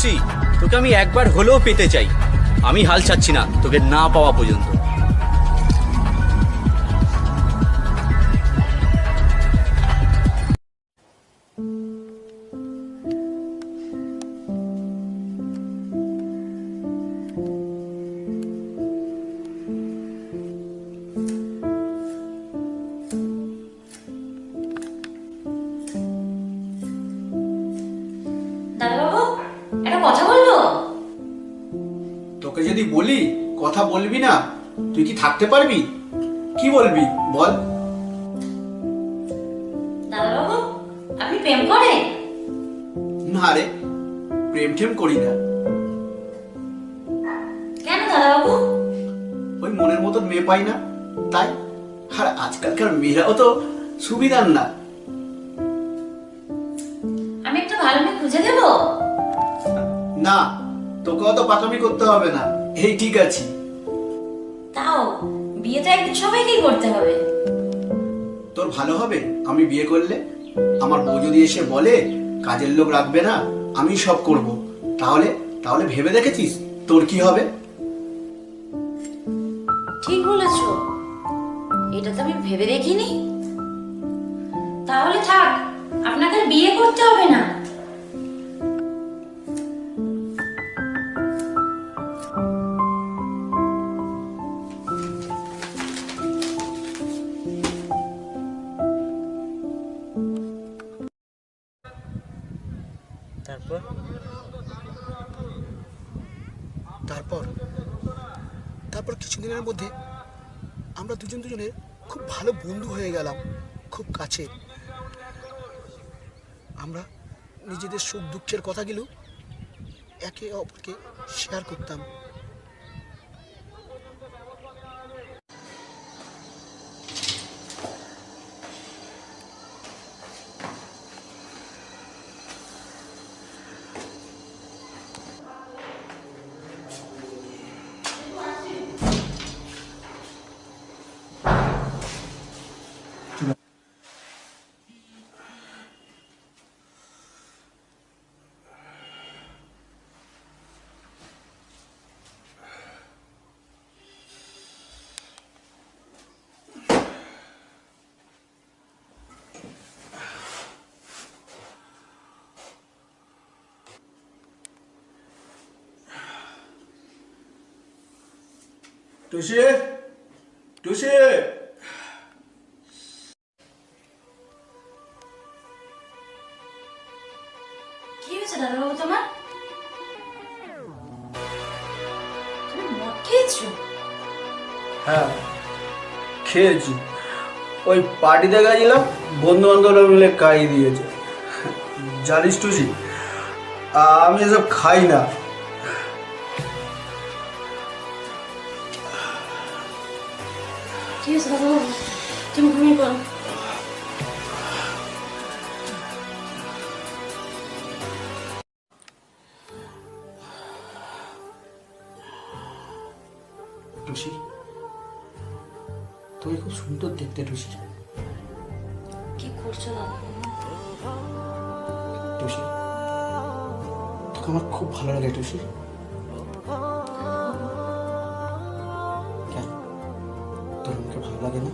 টুসি, তোকে আমি একবার হলেও পেতে চাই। আমি হাল ছাড়ছি না তোকে না পাওয়া পর্যন্ত। দাদাবাবু, একটা কথা বলবো। তোকে যদি বলি কথা বলবি না, তুই কি থাকতে পারবি? কি বলবি বল। দাদাবাবু, আপনি প্রেম করেন? না রে, প্রেম টেম করি না। কেন দাদাবাবু? ওই মনের মতন মেয়ে পাই না, তাই। আর আজকালকার মেয়েরাও তো সুবিধার না। আমি একটা ভালো মেয়ে খুঁজে দেবো? না, তোকে অত পাকামি করতে হবে না, এই ঠিক আছি। তাও বিয়ে তো একদিন সবাইকেই করতে হবে। তোর ভালো হবে আমি বিয়ে করলে? আমার বউ যদি এসে বলে কাজের লোক রাখবে না, আমি সব করব, তাহলে তাহলে ভেবে দেখেছিস তোর কি হবে? ঠিক বলেছো, এটা তো আমি ভেবে দেখিনি। তাহলে থাক, আপনাকে আর বিয়ে করতে হবে না। তারপর তারপর তারপর কিছুদিনের মধ্যে আমরা দুজনের খুব ভালো বন্ধু হয়ে গেলাম, খুব কাছে। আমরা নিজেদের সুখ দুঃখের কথাগুলো একে অপরকে শেয়ার করতাম। টুসি, টুসি, কি হয়েছে দাদাবাবু তোমার? তুমি মদ খেয়েছো? হ্যাঁ খেয়েছি। ওই পার্টিতে গেছিলাম, বন্ধু বান্ধবরা মিলে খাইয়ে দিয়েছে। জানিস টুসি, আমি এসব খাই না। কি হয়েছে দাদাবাবু? তুমি ঘুমিয়ে পড়ো। টুসি, তুই খুব সুন্দর দেখতে টুসি। কি করছো দাদাবাবু? টুসি, তোকে আমার খুব ভালো লাগে টুসি। কেন, তোর আমাকে ভালো লাগে না?